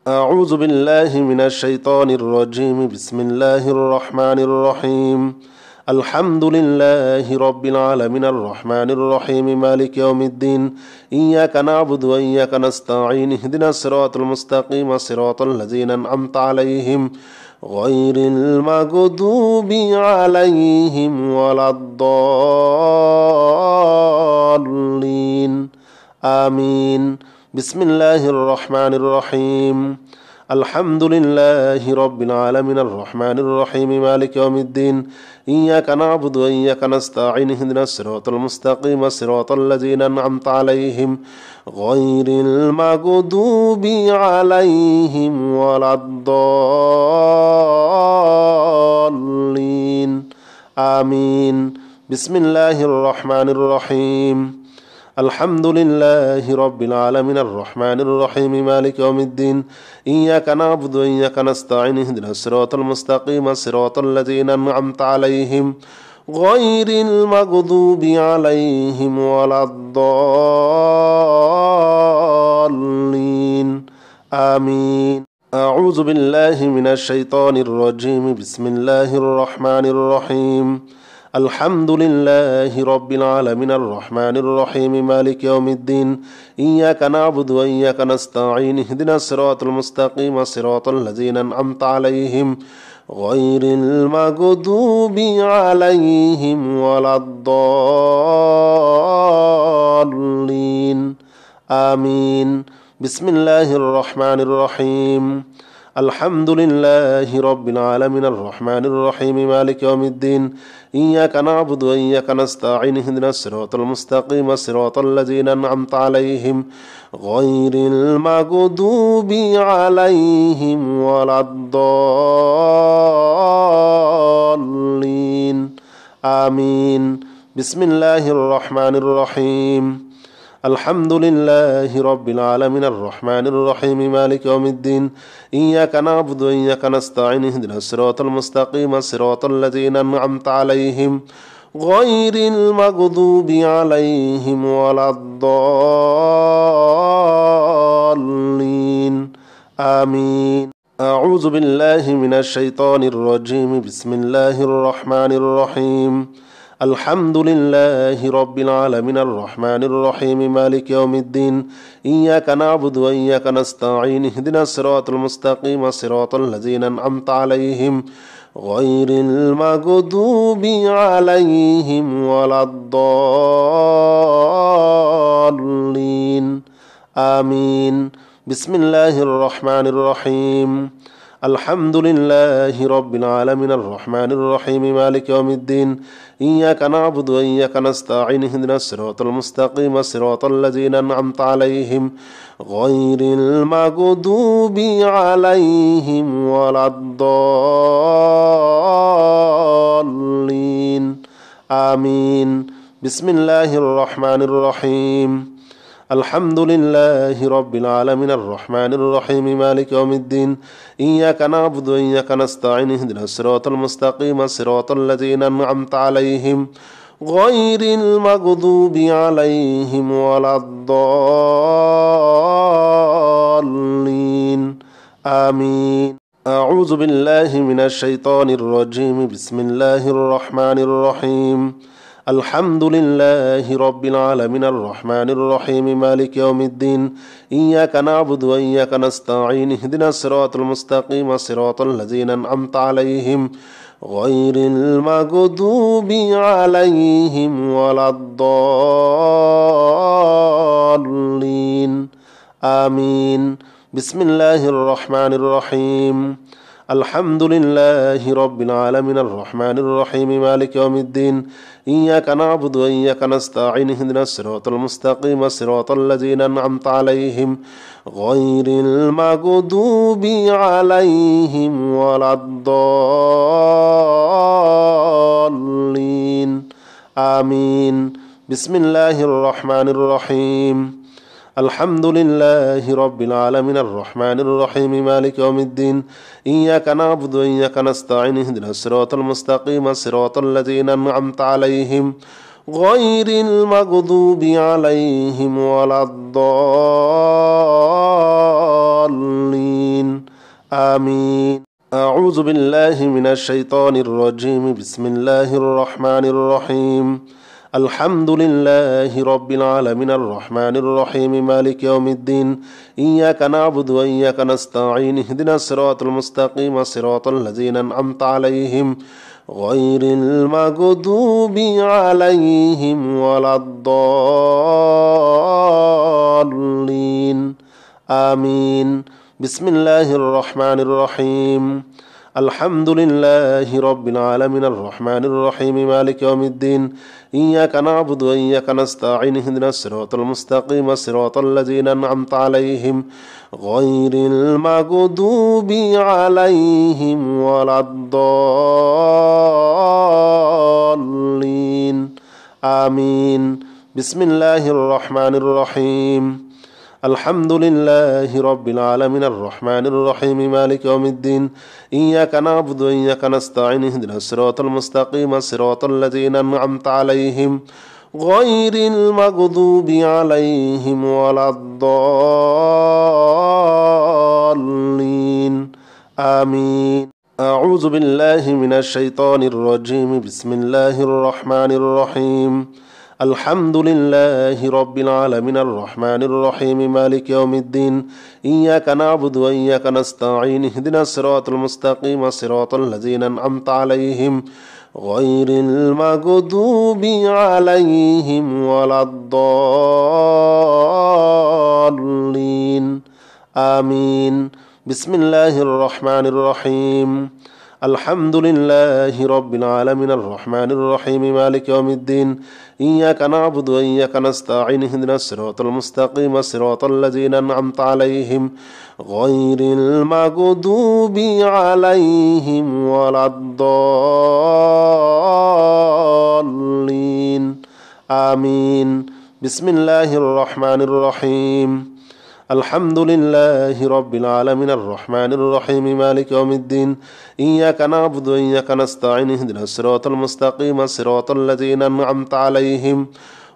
أعوذ بالله من الشيطان الرجيم بسم الله الرحمن الرحيم الحمد لله رب العالمين الرحمن الرحيم مالك يوم الدين إياك نعبد وإياك نستعين اهدنا الصراط المستقيم صراط الذين أنعمت عليهم غير المغضوب عليهم ولا الضالين آمين بسم الله الرحمن الرحيم الحمد لله رب العالمين الرحمن الرحيم مالك يوم الدين إياك نعبد وإياك نستعين اهدنا الصراط المستقيم صراط الذين أنعمت عليهم غير المغضوب عليهم ولا الضالين آمين بسم الله الرحمن الرحيم الحمد لله رب العالمين الرحمن الرحيم مالك يوم الدين إياك نعبد وإياك نستعين اهدنا الصراط المستقيم صراط الذين أنعمت عليهم غير المغضوب عليهم ولا الضالين آمين أعوذ بالله من الشيطان الرجيم بسم الله الرحمن الرحيم الحمد لله رب العالمين الرحمن الرحيم مالك يوم الدين إياك نعبد وإياك نستعين اهدنا الصراط المستقيم صراط الذين أنعمت عليهم غير المغضوب عليهم ولا الضالين آمين بسم الله الرحمن الرحيم الحمد لله رب العالمين الرحمن الرحيم مالك يوم الدين إياك نعبد وإياك نستعين اهدنا الصراط المستقيم صراط الذين أنعمت عليهم غير المغضوب عليهم ولا الضالين آمين بسم الله الرحمن الرحيم الحمد لله رب العالمين الرحمن الرحيم مالك يوم الدين إياك نعبد وإياك نستعين اهدنا الصراط المستقيم صراط الذين أنعمت عليهم غير المغضوب عليهم ولا الضالين آمين أعوذ بالله من الشيطان الرجيم بسم الله الرحمن الرحيم الحمد لله رب العالمين الرحمن الرحيم مالك يوم الدين إياك نعبد وإياك نستعين اهدنا الصراط المستقيم صراط الذين أنعمت عليهم غير المغضوب عليهم ولا الضالين آمين بسم الله الرحمن الرحيم الحمد لله رب العالمين الرحمن الرحيم مالك يوم الدين إياك نعبد وإياك نستعين اهدنا الصراط المستقيم صراط الذين أنعمت عليهم غير المغضوب عليهم ولا الضالين آمين بسم الله الرحمن الرحيم الحمد لله رب العالمين الرحمن الرحيم مالك يوم الدين إياك نعبد وإياك نستعين اهدنا الصراط المستقيم صراط الذين أنعمت عليهم غير المغضوب عليهم ولا الضالين آمين أعوذ بالله من الشيطان الرجيم بسم الله الرحمن الرحيم الحمد لله رب العالمين الرحمن الرحيم مالك يوم الدين إياك نعبد وإياك نستعين اهدنا الصراط المستقيم صراط الذين أنعمت عليهم غير المغضوب عليهم ولا الضالين آمين بسم الله الرحمن الرحيم الحمد لله رب العالمين الرحمن الرحيم مالك يوم الدين إياك نعبد وإياك نستعين اهدنا الصراط المستقيم صراط الذين أنعمت عليهم غير المغضوب عليهم ولا الضالين آمين بسم الله الرحمن الرحيم الحمد لله رب العالمين الرحمن الرحيم مالك يوم الدين إياك نعبد وإياك نستعين اهدنا الصراط المستقيم صراط الذين أنعمت عليهم غير المغضوب عليهم ولا الضالين الضالين آمين. أعوذ بالله من الشيطان الرجيم. بسم الله الرحمن الرحيم. الحمد لله رب العالمين الرحمن الرحيم مالك يوم الدين إياك نعبد وإياك نستعين اهدنا الصراط المستقيم صراط الذين أنعمت عليهم غير المغضوب عليهم ولا الضالين آمين. بسم الله الرحمن الرحيم. الحمد لله رب العالمين الرحمن الرحيم مالك يوم الدين إياك نعبد وإياك نستعين اهدنا الصراط المستقيم صراط الذين أنعمت عليهم غير المغضوب عليهم ولا الضالين آمين. بسم الله الرحمن الرحيم. الحمد لله رب العالمين الرحمن الرحيم مالك يوم الدين إياك نعبد وإياك نستعين اهدنا الصراط المستقيم صراط الذين أنعمت عليهم غير المغضوب عليهم ولا الضالين آمين. أعوذ بالله من الشيطان الرجيم. بسم الله الرحمن الرحيم. الحمد لله رب العالمين الرحمن الرحيم مالك يوم الدين إياك نعبد وإياك نستعين اهدنا الصراط المستقيم صراط الذين أنعمت عليهم غير المغضوب عليهم ولا الضالين آمين. بسم الله الرحمن الرحيم. الحمد لله رب العالمين الرحمن الرحيم مالك يوم الدين إياك نعبد وإياك نستعين اهدنا الصراط المستقيم صراط الذين أنعمت عليهم غير المغضوب عليهم ولا الضالين آمين. بسم الله الرحمن الرحيم. الحمد لله رب العالمين الرحمن الرحيم مالك يوم الدين إياك نعبد وإياك نستعين اهدنا الصراط المستقيم صراط الذين أنعمت عليهم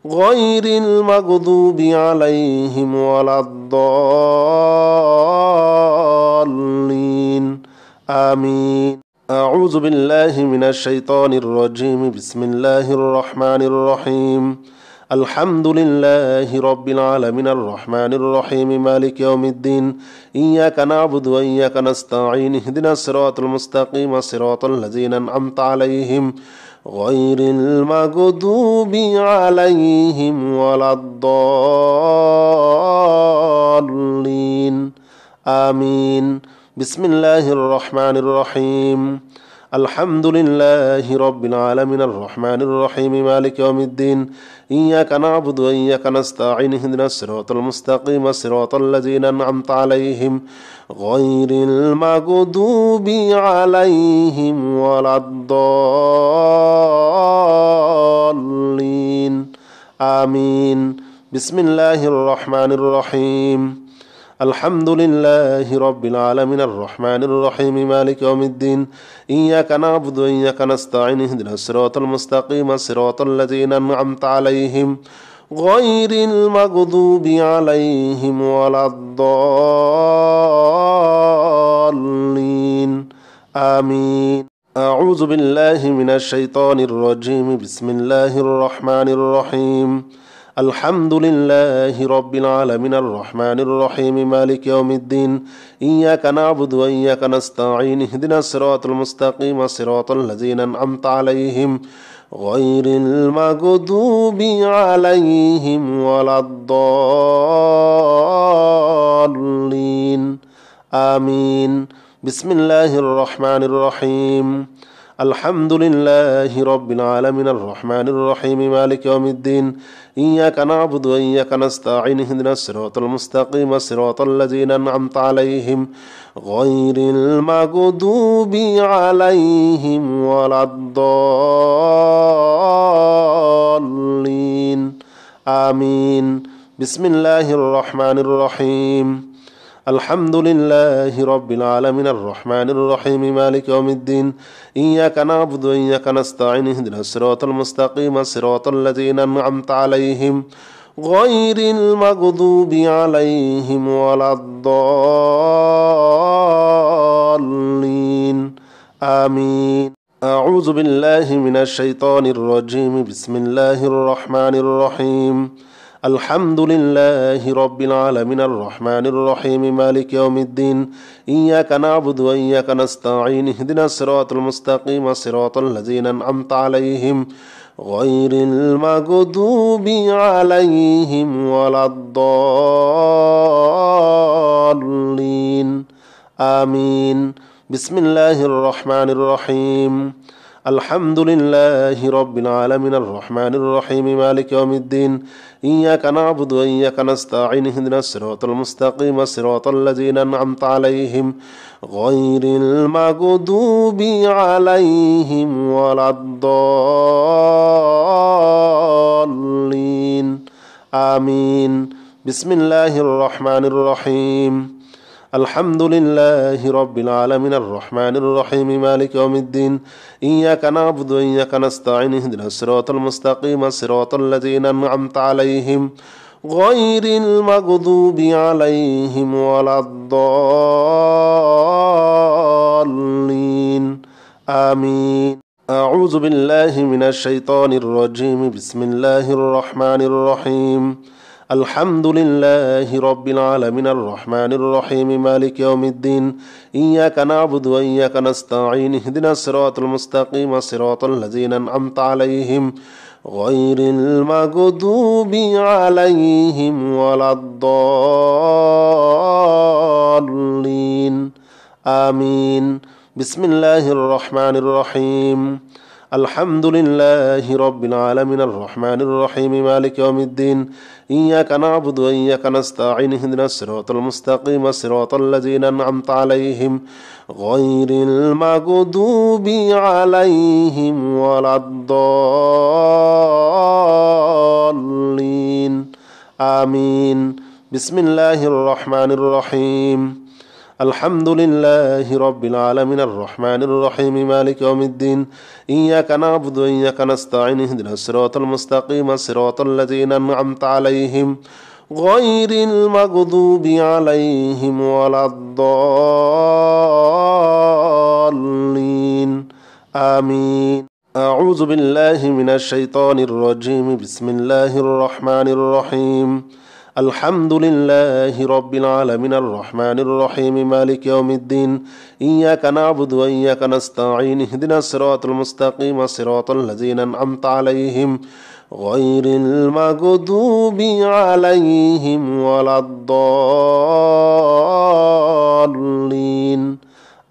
غير المغضوب عليهم ولا الضالين آمين. أعوذ بالله من الشيطان الرجيم. بسم الله الرحمن الرحيم. الحمد لله رب العالمين الرحمن الرحيم مالك يوم الدين إياك نعبد وإياك نستعين اهدنا الصراط المستقيم صراط الذين أنعمت عليهم غير المغضوب عليهم ولا الضالين آمين. بسم الله الرحمن الرحيم. الحمد لله رب العالمين الرحمن الرحيم مالك يوم الدين إياك نعبد وإياك نستعين اهدنا الصراط المستقيم صراط الذين أنعمت عليهم غير المغضوب عليهم ولا الضالين آمين. بسم الله الرحمن الرحيم. الحمد لله رب العالمين الرحمن الرحيم مالك يوم الدين إياك نعبد وإياك نستعين اهدنا الصراط المستقيم صراط الذين أنعمت عليهم غير المغضوب عليهم ولا الضالين آمين. أعوذ بالله من الشيطان الرجيم. بسم الله الرحمن الرحيم. الحمد لله رب العالمين الرحمن الرحيم مالك يوم الدين إياك نعبد وإياك نستعين اهدنا الصراط المستقيم صراط الذين أنعمت عليهم غير المغضوب عليهم ولا الضالين آمين. بسم الله الرحمن الرحيم. الحمد لله رب العالمين الرحمن الرحيم مالك يوم الدين إياك نعبد وإياك نستعين اهدنا الصراط المستقيم صراط الذين أنعمت عليهم غير المغضوب عليهم ولا الضالين آمين. بسم الله الرحمن الرحيم. الحمد لله رب العالمين الرحمن الرحيم مالك يوم الدين إياك نعبد وإياك نستعين اهدنا الصراط المستقيم صراط الذين أنعمت عليهم غير المغضوب عليهم ولا الضالين آمين. أعوذ بالله من الشيطان الرجيم. بسم الله الرحمن الرحيم. الحمد لله رب العالمين الرحمن الرحيم مالك يوم الدين. إياك نعبد وإياك نستعين. اهدنا الصراط المستقيم صراط الذين أنعمت عليهم غير المغضوب عليهم ولا الضالين آمين. بسم الله الرحمن الرحيم. الحمد لله رب العالمين الرحمن الرحيم مالك يوم الدين. إياك نعبد وإياك نستعين. اهدنا الصراط المستقيم صراط الذين أنعمت عليهم غير المغضوب عليهم ولا الضالين آمين. بسم الله الرحمن الرحيم. الحمد لله رب العالمين الرحمن الرحيم مالك يوم الدين. إياك نعبد وإياك نستعين. اهدنا الصراط المستقيم صراط الذين أنعمت عليهم غير المغضوب عليهم ولا الضالين آمين. أعوذ بالله من الشيطان الرجيم. بسم الله الرحمن الرحيم. الحمد لله رب العالمين الرحمن الرحيم مالك يوم الدين. إياك نعبد وإياك نستعين. اهدنا الصراط المستقيم صراط الذين أنعمت عليهم غير المغضوب عليهم ولا الضالين آمين. بسم الله الرحمن الرحيم. الحمد لله رب العالمين الرحمن الرحيم مالك يوم الدين. إياك نعبد وإياك نستعين. اهدنا الصراط المستقيم صراط الذين أنعمت عليهم غير المغضوب عليهم ولا الضالين آمين. بسم الله الرحمن الرحيم. الحمد لله رب العالمين الرحمن الرحيم مالك يوم الدين. إياك نعبد وإياك نستعين. اهدنا الصراط المستقيم صراط الذين أنعمت عليهم غير المغضوب عليهم ولا الضالين آمين. أعوذ بالله من الشيطان الرجيم. بسم الله الرحمن الرحيم. الحمد لله رب العالمين الرحمن الرحيم مالك يوم الدين. إياك نعبد وإياك نستعين. اهدنا الصراط المستقيم صراط الذين أنعمت عليهم غير المغضوب عليهم ولا الضالين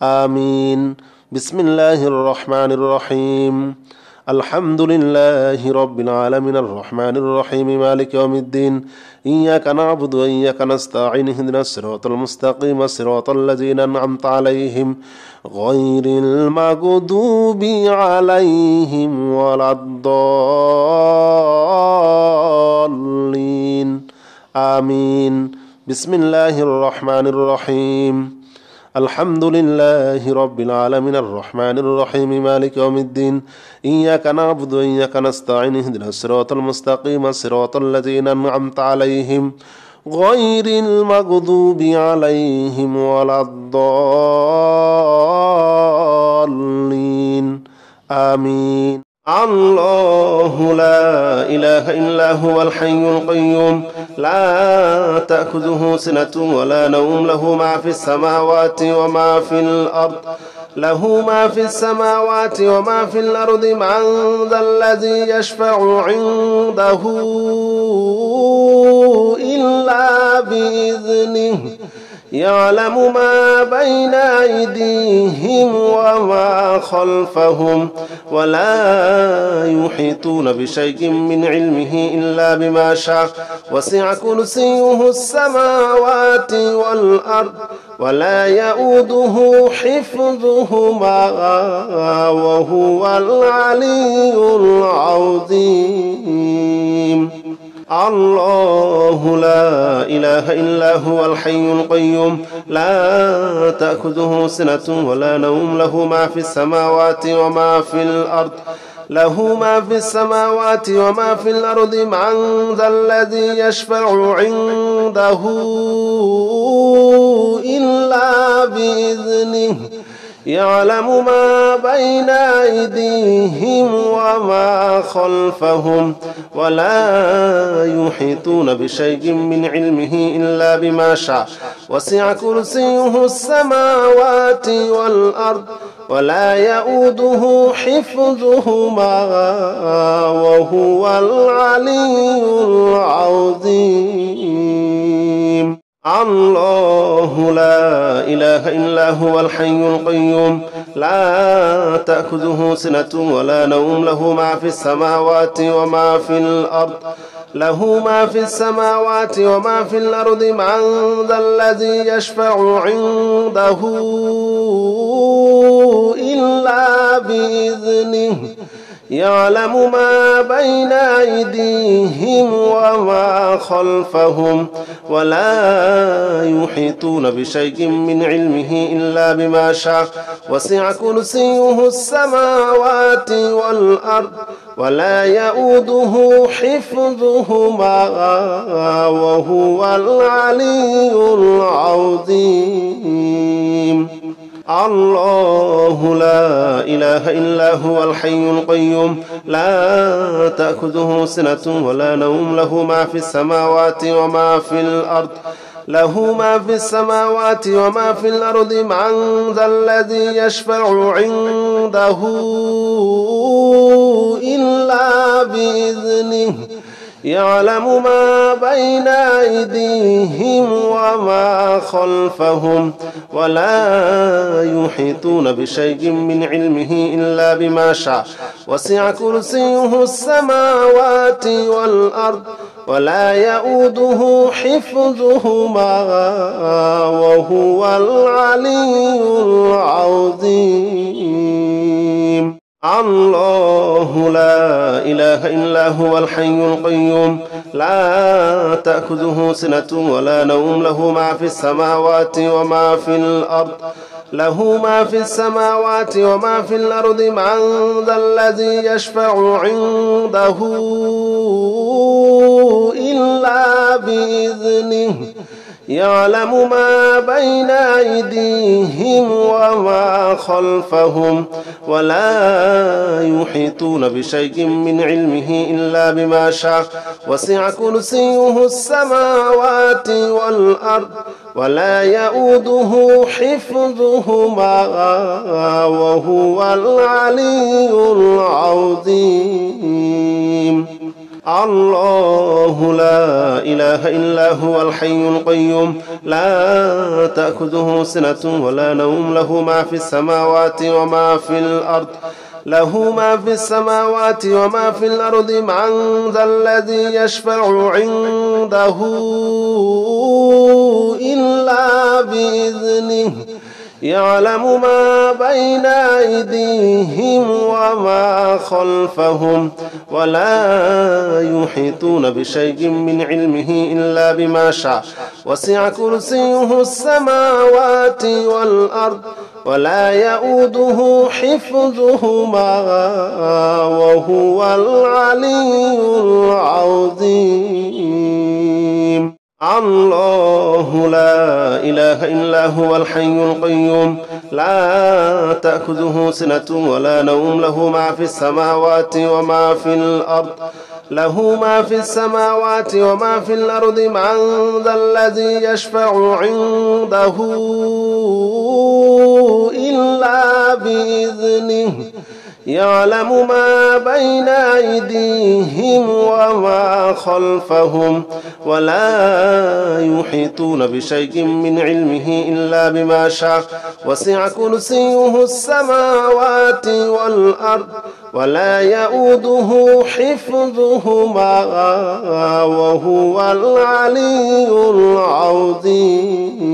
آمين. بسم الله الرحمن الرحيم. الحمد لله رب العالمين الرحمن الرحيم مالك يوم الدين. إياك نعبد وإياك نستعين. اهدنا الصراط المستقيم صراط الذين أنعمت عليهم غير المغضوب عليهم ولا الضالين آمين. بسم الله الرحمن الرحيم. الحمد لله رب العالمين الرحمن الرحيم مالك يوم الدين. إياك نعبد وإياك نستعين. اهدنا الصراط المستقيم صراط الذين أنعمت عليهم غير المغضوب عليهم ولا الضالين آمين. الله لا إله إلا هو الحي القيوم لا تأخذه سنة ولا نوم له ما في السماوات وما في الأرض له ما في السماوات وما في الأرض. من ذا الذي يشفع عنده إلا بإذنه يعلم ما بين أيديهم وما خلفهم ولا يحيطون بشيء من علمه إلا بما شاء. وسع كرسيه السماوات والأرض ولا يؤوده حفظهما وهو العلي العظيم. الله لا إله إلا هو الحي القيوم لا تأخذه سنة ولا نوم له ما في السماوات وما في الأرض له ما في السماوات وما في الأرض من ذا الذي يشفع عنده إلا بإذنه يعلم ما بين أيديهم وما خلفهم ولا يحيطون بشيء من علمه إلا بما شاء وسع كرسيه السماوات والأرض ولا يؤوده حفظهما وهو العلي العظيم. الله لا إله إلا هو الحي القيوم لا تأخذه سنة ولا نوم له ما في السماوات وما في الأرض له ما في السماوات وما في الأرض من ذا الذي يشفع عنده إلا بإذنه يعلم ما بين أيديهم وما خلفهم ولا يحيطون بشيء من علمه إلا بما شاء وسع كرسيه السماوات والأرض ولا يؤوده حفظهما وهو العلي العظيم. الله لا إله إلا هو الحي القيوم لا تأخذه سنة ولا نوم له ما في السماوات وما في الأرض له ما في السماوات وما في الأرض من ذا الذي يشفع عنده إلا بإذنه يعلم ما بين أيديهم وما خلفهم ولا يحيطون بشيء من علمه إلا بما شاء وسع كرسيه السماوات والأرض ولا يؤوده حفظهما وهو العلي العظيم. الله لا إله إلا هو الحي القيوم لا تأخذه سنة ولا نوم له ما في السماوات وما في الأرض له ما في السماوات وما في الأرض من ذا الذي يشفع عنده إلا بإذنه يعلم ما بين أيديهم وما خلفهم ولا يحيطون بشيء من علمه إلا بما شاء وسع كرسيه السماوات والأرض ولا يؤوده حفظهما وهو العلي العظيم. الله لا إله إلا هو الحي القيوم لا تأخذه سنة ولا نوم له ما في السماوات وما في الأرض له ما في السماوات وما في الأرض من ذا الذي يشفع عنده إلا بإذنه يعلم ما بين أيديهم وما خلفهم ولا يحيطون بشيء من علمه إلا بما شاء وسع كرسيه السماوات والأرض ولا يؤوده حفظهما وهو العلي العظيم. الله لا إله إلا هو الحي القيوم لا تأخذه سنة ولا نوم له ما في السماوات وما في الأرض له ما في السماوات وما في الأرض من ذا الذي يشفع عنده إلا بإذنه يعلم ما بين أيديهم وما خلفهم ولا يحيطون بشيء من علمه إلا بما شاء وسع كرسيه السماوات والأرض ولا يؤوده حفظهما وهو العلي العظيم.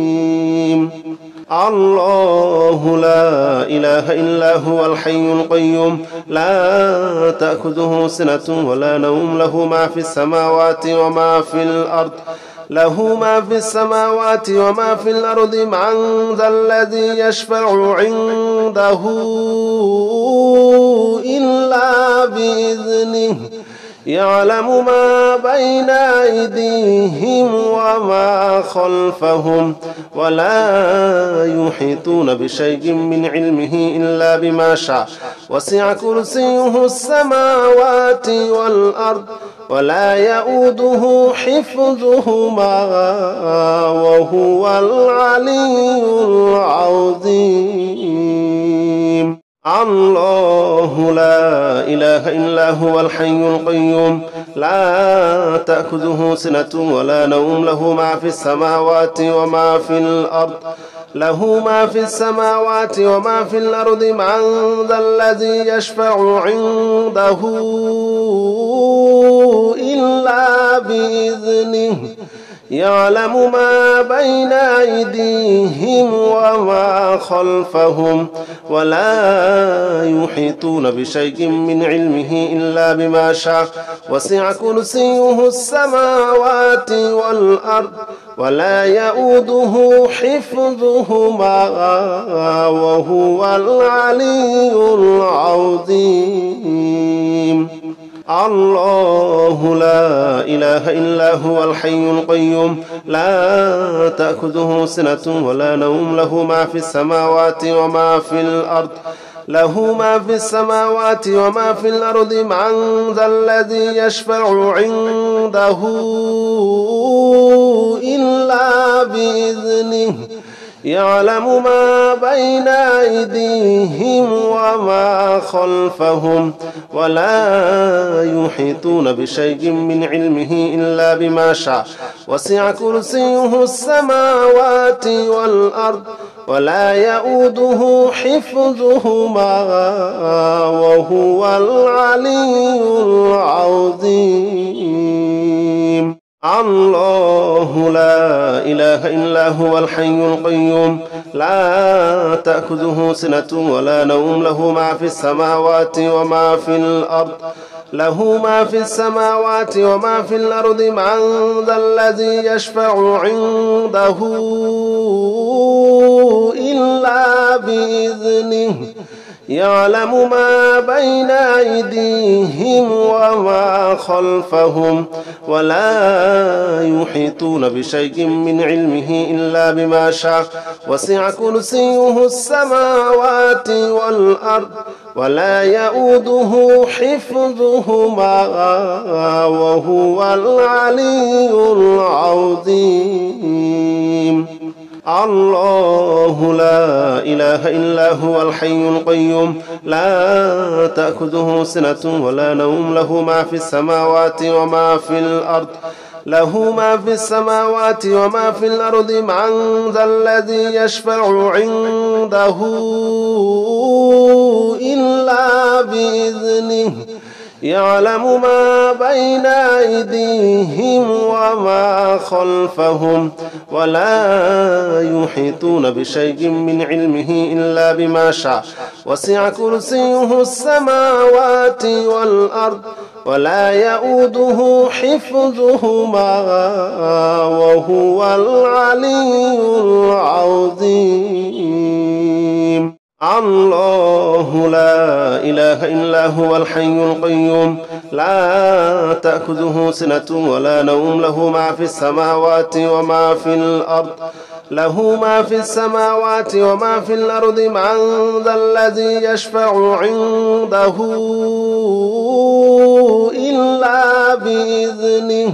الله لا إله إلا هو الحي القيوم لا تأخذه سنة ولا نوم له ما في السماوات وما في الأرض له ما في السماوات وما في الأرض من ذا الذي يشفع عنده إلا بإذنه يعلم ما بين أيديهم وما خلفهم ولا يحيطون بشيء من علمه إلا بما شاء وسع كرسيه السماوات والأرض ولا يؤوده حفظهما وهو العلي العظيم. الله لا إله إلا هو الحي القيوم لا تأخذه سنة ولا نوم له ما في السماوات وما في الأرض له ما في السماوات وما في الأرض من ذا الذي يشفع عنده إلا بإذنه يعلم ما بين أيديهم وما خلفهم ولا يحيطون بشيء من علمه إلا بما شاء وسع كرسيه السماوات والأرض ولا يؤوده حفظهما وهو العلي العظيم. الله لا إله إلا هو الحي القيوم لا تأخذه سنة ولا نوم له ما في السماوات وما في الأرض له ما في السماوات وما في الأرض من ذا الذي يشفع عنده إلا بإذنه يعلم ما بين أيديهم وما خلفهم ولا يحيطون بشيء من علمه إلا بما شاء وسع كرسيه السماوات والأرض ولا يؤوده حفظهما وهو العلي العظيم. الله لا إله إلا هو الحي القيوم لا تأخذه سنة ولا نوم له ما في السماوات وما في الأرض له ما في السماوات وما في الأرض من ذا الذي يشفع عنده إلا بإذنه يعلم ما بين أيديهم وما خلفهم ولا يحيطون بشيء من علمه إلا بما شاء وسع كرسيه السماوات والأرض ولا يؤوده حفظهما وهو العلي العظيم. الله لا إله إلا هو الحي القيوم لا تأخذه سنة ولا نوم له ما في السماوات وما في الأرض له ما في السماوات وما في الأرض من ذا الذي يشفع عنده إلا بإذنه يعلم ما بين أيديهم وما خلفهم ولا يحيطون بشيء من علمه إلا بما شاء وسع كرسيه السماوات والأرض ولا يؤوده حفظهما وهو العلي العظيم. الله لا إله إلا هو الحي القيوم لا تأخذه سنة ولا نوم له ما في السماوات وما في الأرض له ما في السماوات وما في الأرض من ذا الذي يشفع عنده إلا بإذنه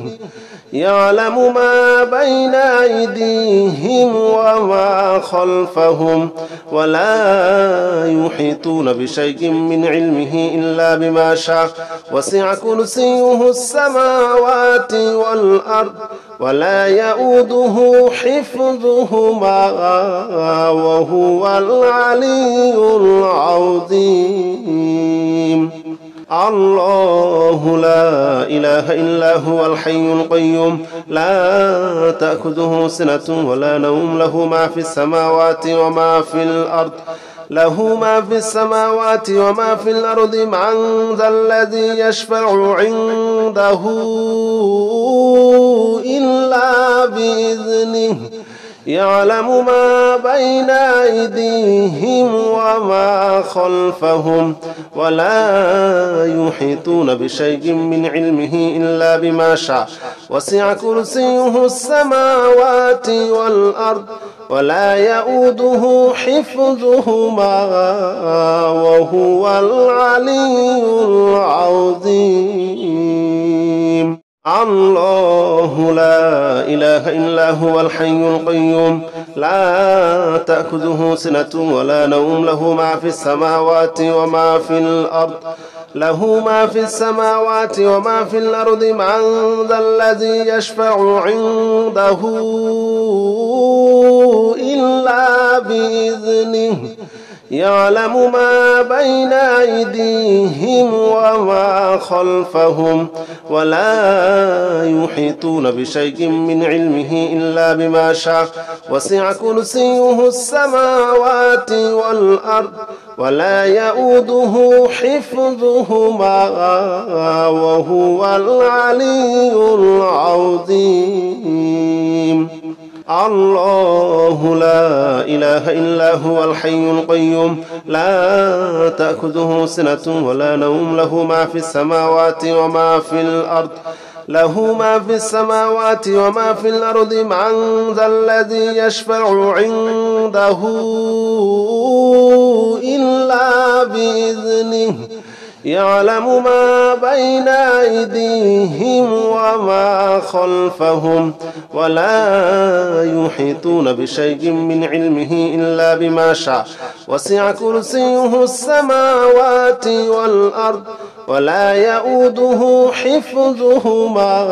يعلم ما بين أيديهم وما خلفهم ولا يحيطون بشيء من علمه إلا بما شاء وسع كرسيه السماوات والأرض ولا يؤوده حفظهما وهو العلي العظيم. الله لا إله إلا هو الحي القيوم لا تأخذه سنة ولا نوم له ما في السماوات وما في الأرض له ما في السماوات وما في الأرض من ذا الذي يشفع عنده إلا بإذنه يعلم ما بين أيديهم وما خلفهم ولا يحيطون بشيء من علمه إلا بما شاء وسع كرسيه السماوات والأرض ولا يؤوده حفظهما وهو العلي العظيم. الله لا إله إلا هو الحي القيوم لا تأخذه سنة ولا نوم له ما في السماوات وما في الأرض وما في الأرض من ذا الذي يشفع عنده إلا بإذنه يعلم ما بين أيديهم وما خلفهم ولا يحيطون بشيء من علمه إلا بما شاء وسع كرسيه السماوات والأرض ولا يؤوده حفظهما وهو العلي العظيم. الله لا إله إلا هو الحي القيوم لا تأخذه سنة ولا نوم له ما في السماوات وما في الأرض من ذا الذي يشفع عنده إلا بإذنه يعلم ما بين أيديهم وما خلفهم ولا يحيطون بشيء من علمه إلا بما شاء وسع كرسيه السماوات والأرض ولا يؤوده حفظهما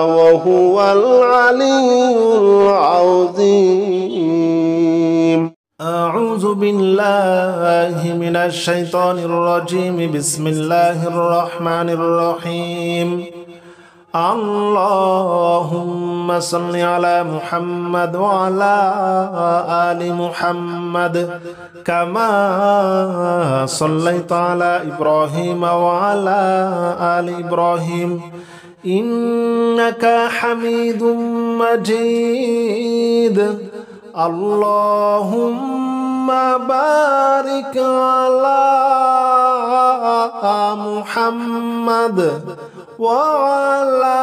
وهو العلي العظيم. أعوذ بالله من الشيطان الرجيم. بسم الله الرحمن الرحيم. اللهم صل على محمد وعلى آل محمد كما صليت على إبراهيم وعلى آل إبراهيم إنك حميد مجيد. اللهم بارك على محمد وعلى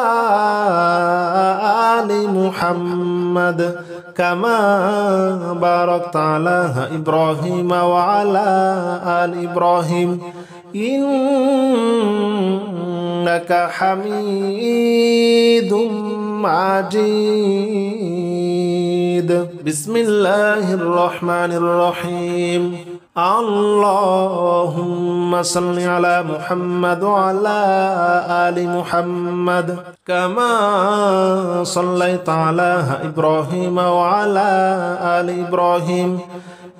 آل محمد كما باركت على إبراهيم وعلى آل إبراهيم إنك حميد مجيد. بسم الله الرحمن الرحيم. اللهم صل على محمد وعلى آل محمد كما صليت على إبراهيم وعلى آل إبراهيم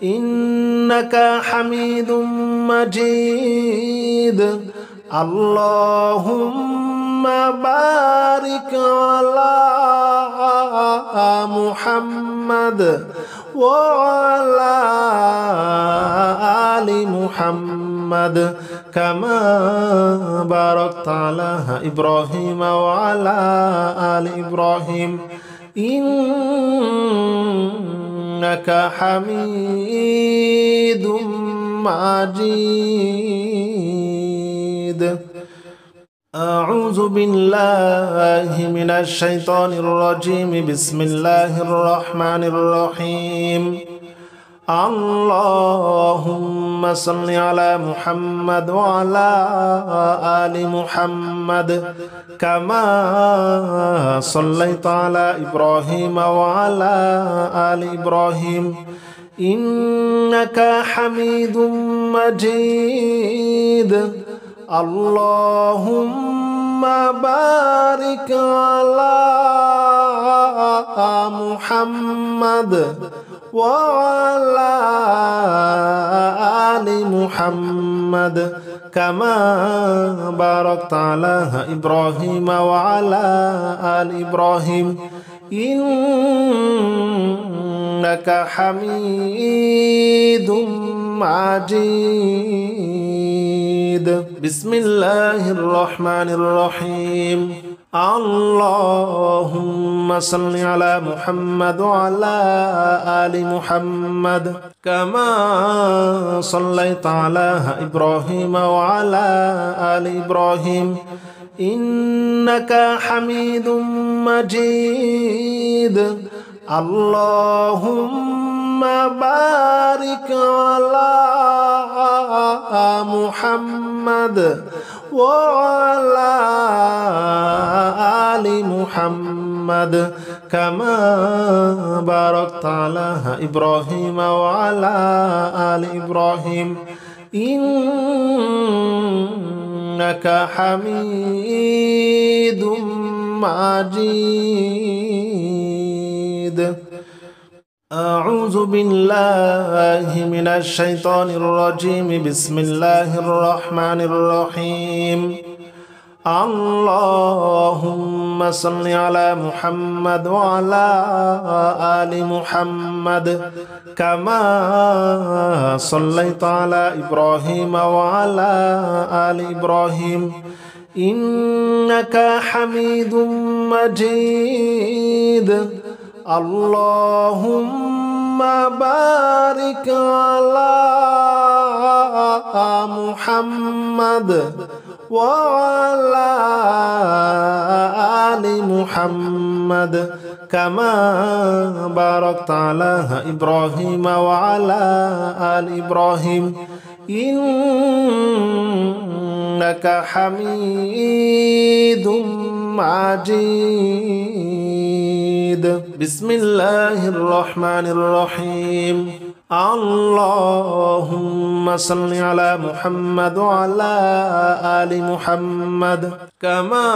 إنك حميد مجيد. اللهم بارك على محمد وعلى آل محمد كما باركت على إبراهيم وعلى آل إبراهيم إنك حميد مجيد. أعوذ بالله من الشيطان الرجيم. بسم الله الرحمن الرحيم. اللهم صل على محمد وعلى آل محمد كما صليت على إبراهيم وعلى آل إبراهيم إنك حميد مجيد. اللهم بارك على محمد وعلى آل محمد كما باركت على إبراهيم وعلى آل إبراهيم إنك حميد مجيد. بسم الله الرحمن الرحيم. اللهم صل على محمد وعلى آل محمد كما صليت على إبراهيم وعلى آل إبراهيم إنك حميد مجيد. اللهم بارك على محمد وعلى آل محمد كما باركت على إبراهيم وعلى آل إبراهيم إنك حميد مجيد. أعوذ بالله من الشيطان الرجيم. بسم الله الرحمن الرحيم. اللهم صل على محمد وعلى آل محمد كما صليت على إبراهيم وعلى آل إبراهيم إنك حميد مجيد. اللهم بارك على محمد وعلى آل محمد كما باركت على إبراهيم وعلى آل إبراهيم إنك حميد مجيد. بسم الله الرحمن الرحيم. اللهم صل على محمد وعلى آل محمد كما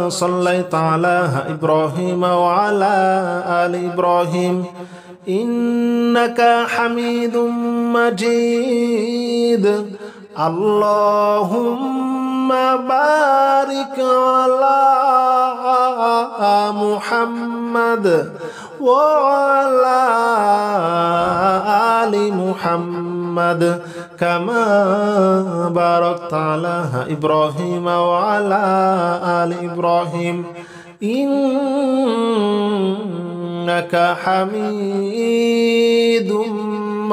صليت على إبراهيم وعلى آل إبراهيم إنك حميد مجيد. اللهم بارك على محمد وعلى آل محمد كما باركت على إبراهيم وعلى آل إبراهيم إنك حميد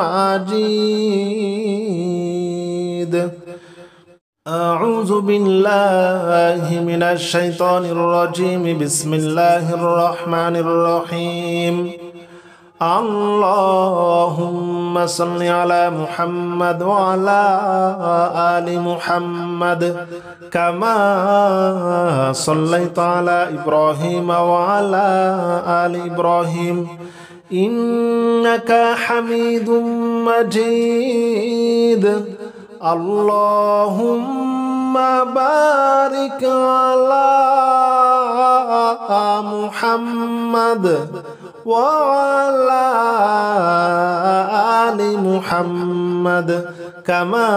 مجيد. أعوذ بالله من الشيطان الرجيم. بسم الله الرحمن الرحيم. اللهم صل على محمد وعلى آل محمد كما صليت على إبراهيم وعلى آل إبراهيم إنك حميد مجيد. اللهم بارك على محمد وعلى آل محمد كما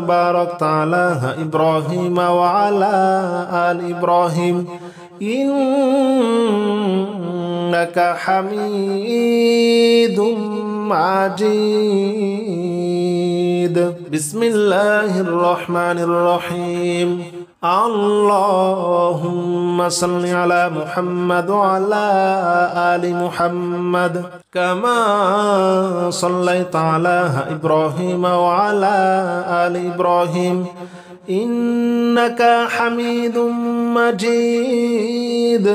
باركت على إبراهيم وعلى آل إبراهيم إنك حميد مجيد. بسم الله الرحمن الرحيم. اللهم صل على محمد وعلى آل محمد كما صليت على إبراهيم وعلى آل إبراهيم إنك حميد مجيد.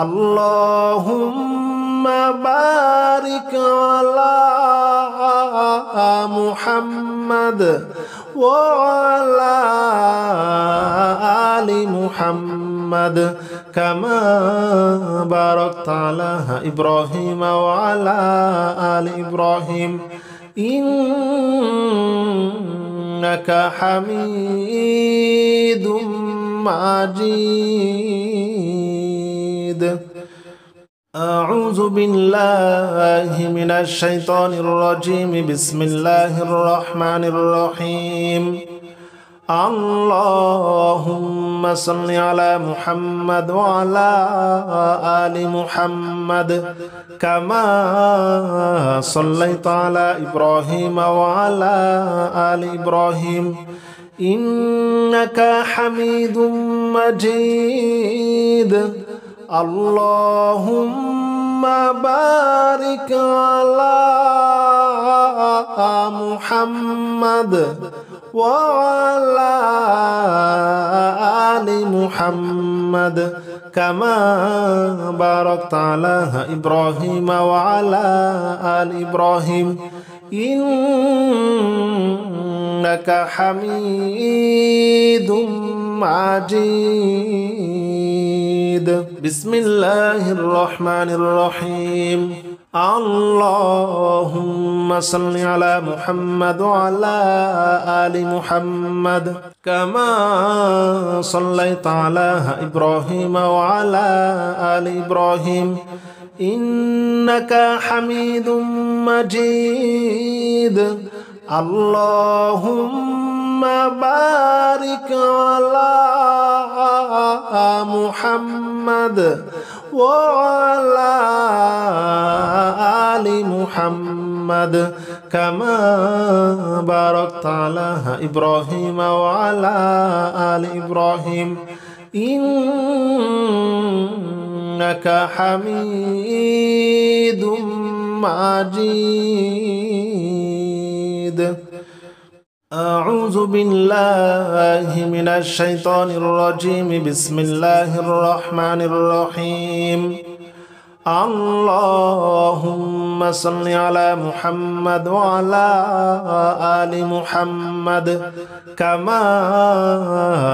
اللهم بارك على محمد وعلى آل محمد كما باركت على إبراهيم وعلى آل إبراهيم إنك حميد مجيد. أعوذ بالله من الشيطان الرجيم. بسم الله الرحمن الرحيم. اللهم صل على محمد وعلى آل محمد كما صليت على إبراهيم وعلى آل إبراهيم إنك حميد مجيد اللهم بارك على محمد وعلى آل محمد كما باركت على إبراهيم وعلى آل إبراهيم إنك حميد مجيد بسم الله الرحمن الرحيم اللهم صل على محمد وعلى آل محمد كما صليت على إبراهيم وعلى آل إبراهيم إنك حميد مجيد اللهم بارك على محمد وعلى آل محمد كما باركت على إبراهيم وعلى آل إبراهيم إنك حميد مجيد أعوذ بالله من الشيطان الرجيم بسم الله الرحمن الرحيم اللهم صل على محمد وعلى آل محمد كما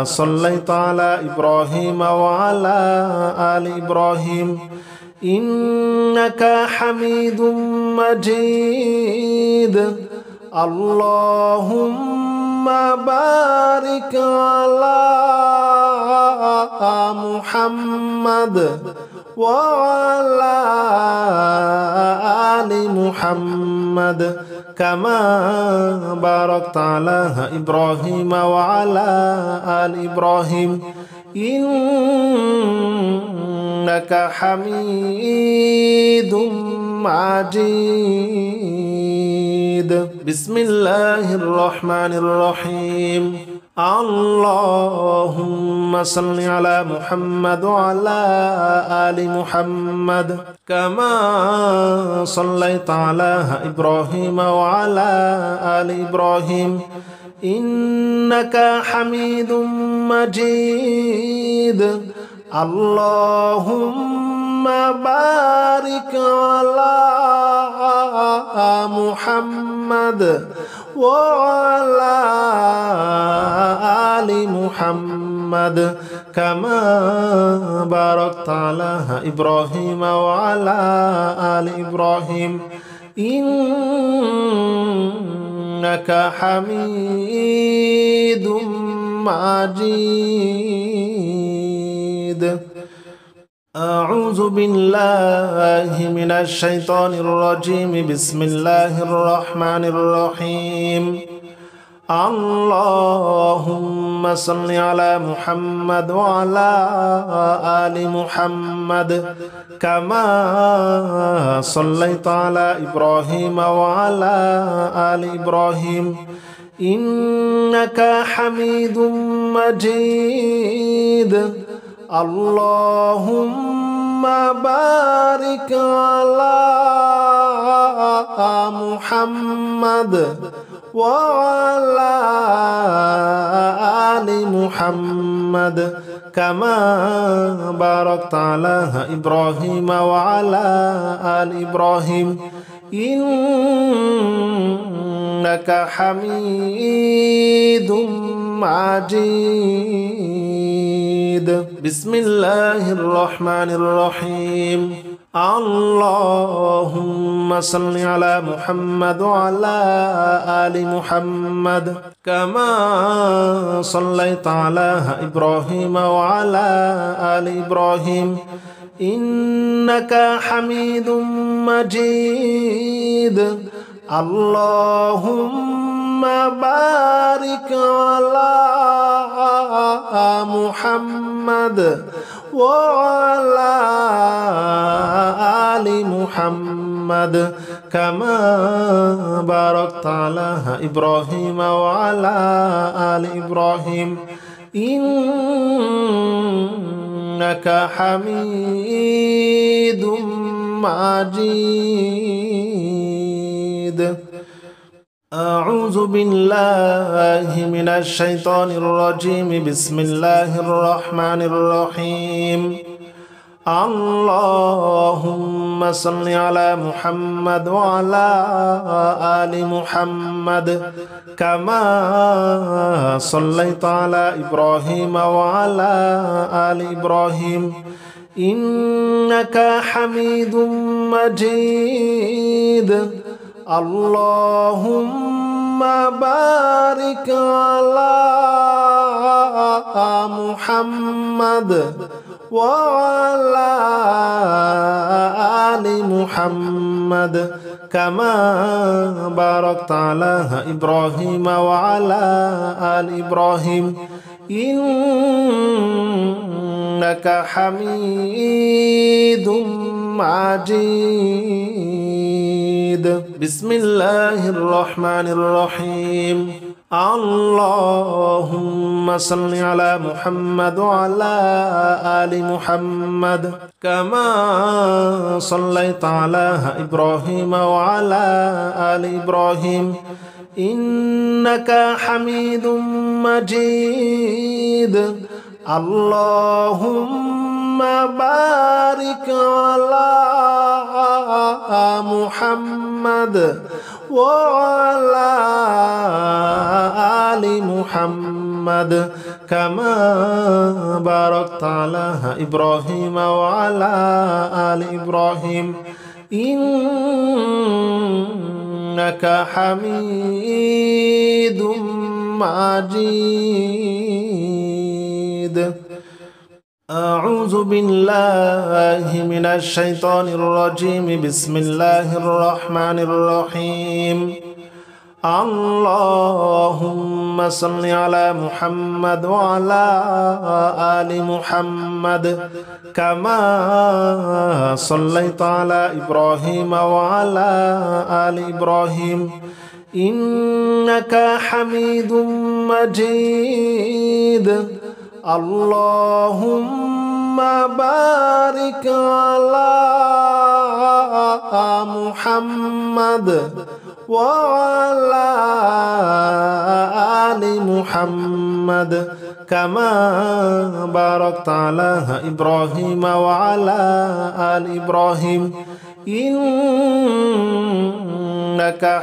صليت على إبراهيم وعلى آل إبراهيم إنك حميد مجيد اللهم بارك على محمد وعلى آل محمد كما باركت على إبراهيم وعلى آل إبراهيم إنك حميد مجيد بسم الله الرحمن الرحيم اللهم صل على محمد وعلى آل محمد كما صليت على إبراهيم وعلى آل إبراهيم إنك حميد مجيد اللهم بارك على محمد وعلى آل محمد كما باركت على إبراهيم وعلى آل إبراهيم إنك حميد مجيد أعوذ بالله من الشيطان الرجيم بسم الله الرحمن الرحيم اللهم صل على محمد وعلى آل محمد كما صليت على إبراهيم وعلى آل إبراهيم إنك حميد مجيد اللهم بارك على محمد وعلى آل محمد كما باركت على إبراهيم وعلى آل إبراهيم إنك حميد مجيد بسم الله الرحمن الرحيم اللهم صل على محمد وعلى آل محمد كما صليت على إبراهيم وعلى آل إبراهيم إنك حميد مجيد اللهم بارك على محمد وعلى آل محمد كما باركت على إبراهيم وعلى آل إبراهيم إنك حميد مجيد. أعوذ بالله من الشيطان الرجيم. بسم الله الرحمن الرحيم. اللهم صل على محمد وعلى آل محمد كما صليت على إبراهيم وعلى آل إبراهيم إنك حميد مجيد. اللهم بارك على محمد وعلى آل محمد كما باركت على إبراهيم وعلى آل إبراهيم إنك حميد مجيد. بسم الله الرحمن الرحيم. اللهم صل على محمد وعلى آل محمد كما صليت على إبراهيم وعلى آل إبراهيم إنك حميد مجيد. اللهم بارك على محمد وعلى آل محمد كما باركت على إبراهيم وعلى آل إبراهيم إنك حميد مجيد. أعوذ بالله من الشيطان الرجيم. بسم الله الرحمن الرحيم. اللهم صل على محمد وعلى آل محمد كما صليت على إبراهيم وعلى آل إبراهيم إنك حميد مجيد. اللهم بارك على محمد وعلى آل محمد كما باركت على إبراهيم وعلى آل إبراهيم إنك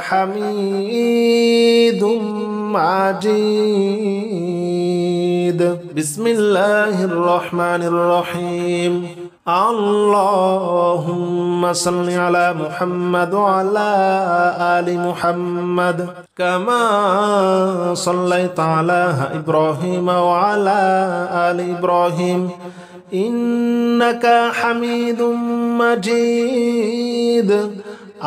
حميد مجيد. بسم الله الرحمن الرحيم. اللهم صل على محمد وعلى آل محمد كما صليت على إبراهيم وعلى آل إبراهيم إنك حميد مجيد.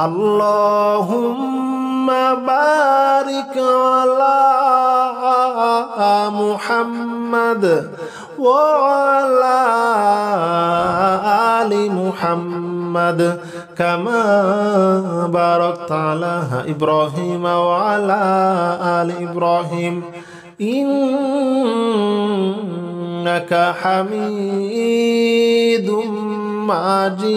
اللهم بارك على محمد وعلى آل محمد كما باركت على إبراهيم وعلى آل إبراهيم إنك حميد مجيد.